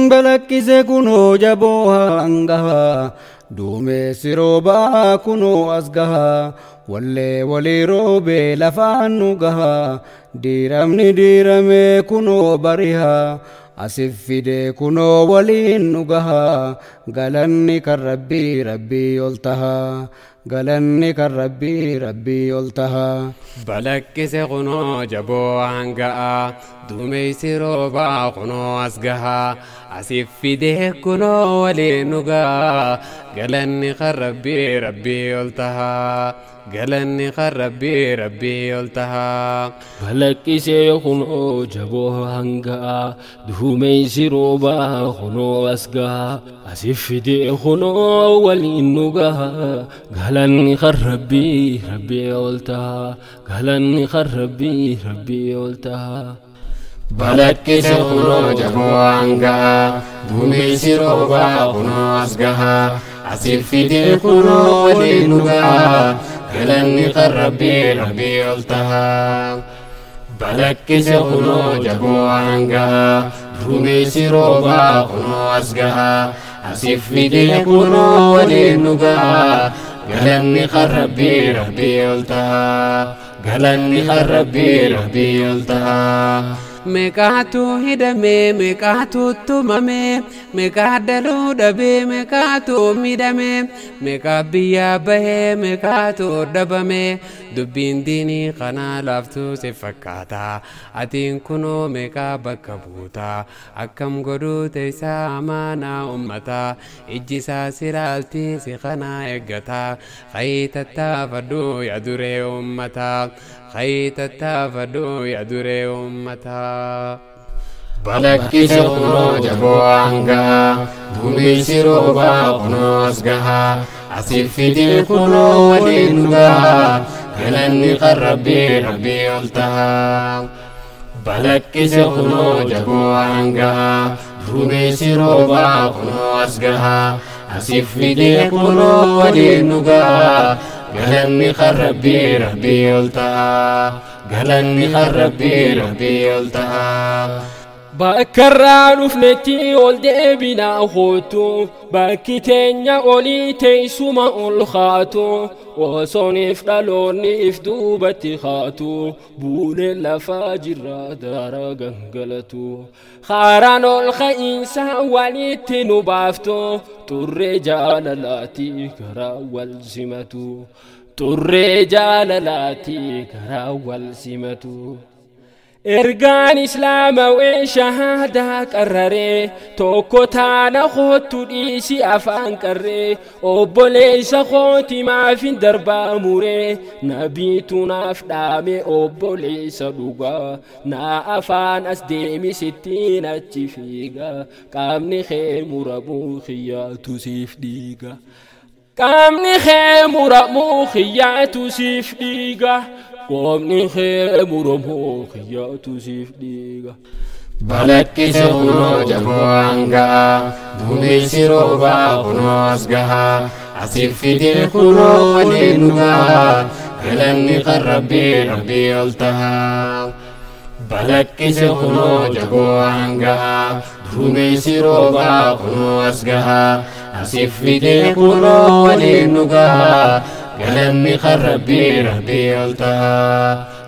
Balakkise kunoo jaboo hangaha duumessi roobaa kunoo as gaha wallee walii roobee lafaan nu gaha diiramni diirame kunoo bariha asif fide kunoo waliin nu gaha galanni kan rabbii rabbii ol taha galanni kan rabbii rabbii ol taha. Balakkise kunoo jaboo hanga'a duumessi roobaa kunoo as gaha asif fide kunoo waliin nu gaha galanni kan rabbii rabbii ol taha galanni kan rabbii rabbii ol taha. Balakkise kunoo jaboo hanga'a duumessi roobaa kunoo as gaha asif fide kunoo waliin nu gaha galanni kan rabbii rabbii ol taha galanni kan rabbii rabbii ol taha. Balakkise kunoo jaboo hanga'a duumessi roobaa kunoo as gaha asif fide kunoo waliin nu gaha galanni kan rabbii rabbii ol taha. Balakkise kunoo jaboo hanga'a duumessi roobaa kunoo as gaha asif fide kunoo waliin nu gaha galanni kan rabbii rabbii ol taha galanni kan rabbii rabbii ol taha. Meqaatu hidhame meqaatu tumame meqaa daluu dhabe meqaatu midhame meqaa biyyaa bahe meqaatu dhabame dubbiin diinii kana laaftuu si fakkaata atiin kunoo meqaa bakka buuta akkam godhuu teessaa amaanaa ummata ijji isaa siraaltii si kana eeggata qayitattaafadhu yaa duree ummata qayitattaafadhu yaa duree ummata. Balakkise kunoo jaboo hanga'a duumessi roobaa kunoo as gaha asif fide kunoo waliin nu gaha galanni kan rabbii rabbii ol taha. Balakkise kunoo jaboo hanga'a duumessi roobaa kunoo as gaha asif fide kunoo waliin nu gaha galanni kan rabbii rabbii ol taha galanni kan rabbii rabbii ol taha. Bakkarraa dhufnetti ol deebinaa hootu bakki teenya olii teessuma ol kaatu osooniif dhaloonniif duubatti kaatu buunee lafaa jirra daara gangalatu kaaraan ol ka'iinsa walitti nu baaftu turree jaalalaati karaa wal simatu turree jaalalaati karaa wal simatu. Ergaan islaamawee shahaadaa qarraree tokko taana kootu dhiisi afaan qarree obboleessa kooti maafin darbaa muree nabiitu naaf dhaame obboleessa dhugaa naa afaan as deemisittiin achi fiiga qaamni kee muramuu xiyyaatu siif dhiiga qaamni kee muramuu xiyyaatu siif dhiiga. Qaamni kee muramuu xiyyaatu siif dhiiga. Balakkise kunoo jaboo hanga'a duumessi roobaa kunoo as gaha asif fide kunoo waliin nu gaha galanni kan rabbii rabbii ol taha. Balakkise kunoo jaboo hanga'a duumessi roobaa kunoo as gaha asif fide kunoo waliin nu gaha galanni kan rabbii rabbii ol taha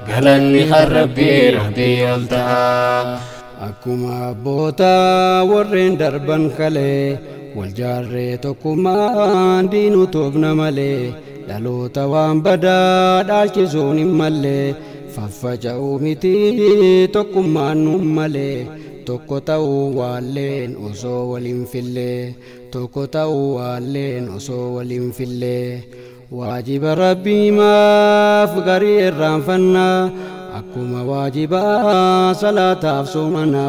galanni kan rabbii rabbii ol taha. Akkuma abboota warreen darban kalee wal jaarree tokkummaan diinuu toofna malee dhaloota waan badaa dhaalchisuun hin malle faffaca'uu miti tokkummaan nuun malee tokko ta'uu waalleen osoo waliin fillee tokko ta'uu waalleen osoo waliin fillee. Waajiba rabbii maaf garii irraanfannaa akkuma waajibaa salaataaf soomana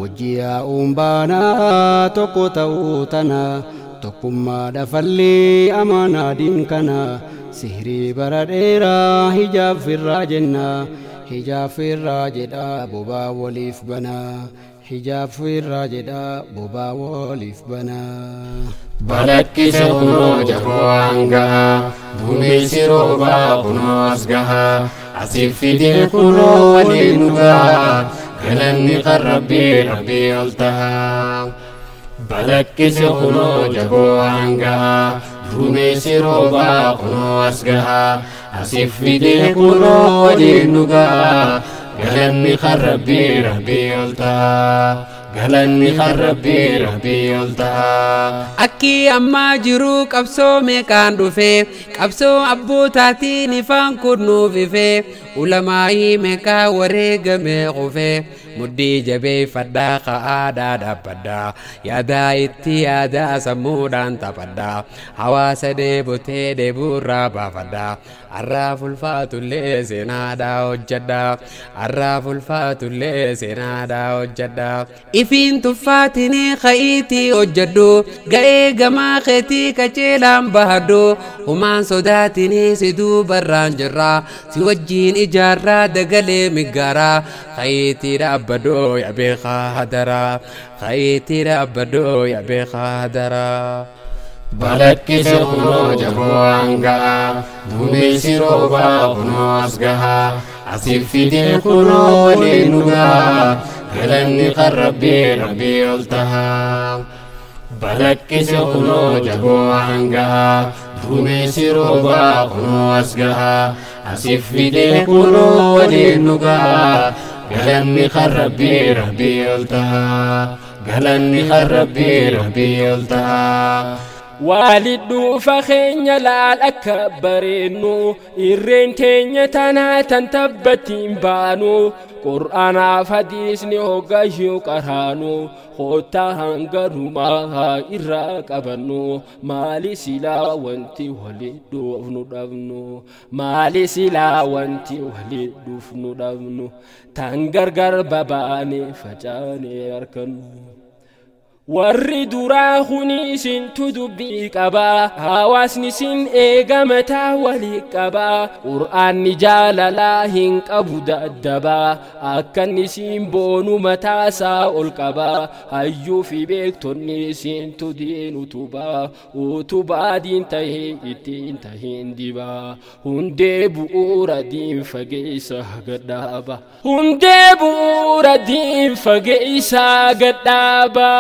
wajji yaa'uun baanaa tokko ta'uu tana tokkummaa dhafallee amaanaa diin kana sihrii bara dheeraa hijaab firraa jenna hijaab firraa jedha bobaa waliif bana hijaab firraa jedha bobaa waliif bana. Balakkise kunoo jaboo hanga'a duumessi roobaa kunoo as gahaa asiif fidee kunoo waliin nu gahaa galanni kan rabbii ol tahaa balaqqise kunoo jaboo hangaa duumessi roobaa kunoo as gahaa asiif fidee kunoo waliin nu gahaa galanni kan rabbii ol tahaa galanni kan rabbii ol tahaa akki amma jiru qabsoo meeqaan dhufe qabsoo abbootaatiin ifaan kunnuuf ife ulamaa'ii meeqaa wareegame qufe muddii jabeeffadhaa ka'aadhaa dhaabbadhaa yaadaa itti yaadaa sammuudhaan taphadhaa hawaasa deebotee deebuurraa baafadhaa arraaf ulfaatullee seenaadhaa hojjedhaa arraaf ulfaatullee seenaadhaa hojjedhaa ifiin tuffaatinii ka'iitii hojjedhu ga'ee gamaa keetii qaceelaan bahadhu humaan sodaatinii si duubarraan jirraa si wajjiin ijaarraa dagalee miggaaraa ka'iitii dhaabbadhoo yaa beekaa hadaraa ka'iitii dhaabbadhoo yaa beekaa hadaraa balaqqise kunoo jaboo hangaa duumessi roobaa kunoo as gahaa asiif fidee kunoo waliin nu gahaa galanni kan rabbii ol tahaa balaqqise kunoo jaboo hangaa duumessi roobaa kunoo as gahaa asiif fidee kunoo waliin nu gahaa galanni kan rabbii ol tahaa galanni kan rabbii ol tahaa والدو فخين لالك برينو إرين تيني تانا تنتبتين بانو قرآن فديسني هوغايو قرانو خوتا هنگرو ماها إراك أبنو مالي سلا وانتي ولدو افنو دفنو مالي سلا وانتي ولدو افنو دفنو تنگرگر باباني فجاني أركنو warri duraa huni sin tudubbii qabaa hawaasni sin eegamataa walii qabaa qur'aanni jaalalaa hin qabu daddabaa akkanni sin boonu mataasaa ol qabaa hayyuu fi beektonni sin tudiin utubaa diin tahee ittiin tahiin dibaa hundee bu'uura diin fageessa gadhaaba hundee bu'uura diin fageessa gadhaaba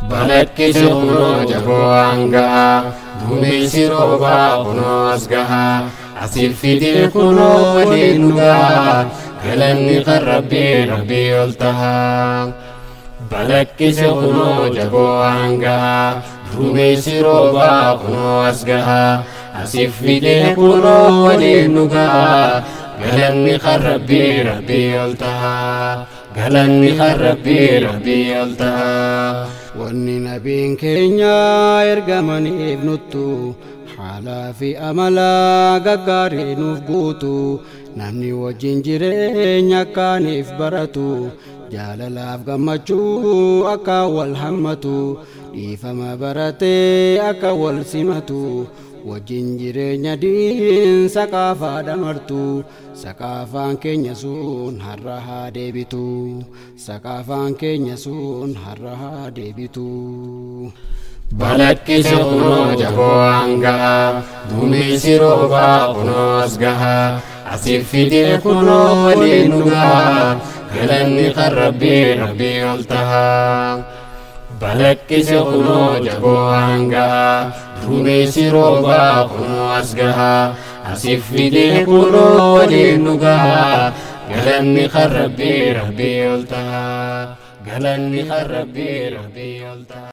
balaqqise kunoo jaboo hangaa duumessi roobaa kunoo as gahaa asiif fidee kunoo waliin nu gahaa galanni kan rabbii ol tahaa balaqqise kunoo jaboo hangaa duumessi roobaa kunoo as gahaa asiif fidee kunoo waliin nu gahaa galanni kan rabbii ol tahaa galanni kan rabbii ol tahaa wanni nabiin keenya ergamaniif nuttu haalaa fi amalaa gaggaarii nuuf guutu namni wajjin jireenya akkaaniif baratu jaalalaaf gammachuu akka wal hammatu dhiifama baratee akka wal simatu wajjin jireenya diin saqaafaa damartu saqaafaan keenya sun har'a haa deebitu saqaafaan keenya sun har'a haa deebitu balaqqise kunoo jaboo hangaa duumessi roobaa kunoo as gahaa asiif fidee kunoo waliin nu gahaa galanni kan rabbii ol tahaa balaqqise kunoo jaboo hangaa duumessi roobaa kunoo as gahaa asiif fidee kunoo waliin nu gahaa galanni kan rabbii ol tahaa galanni kan rabbii ol tahaa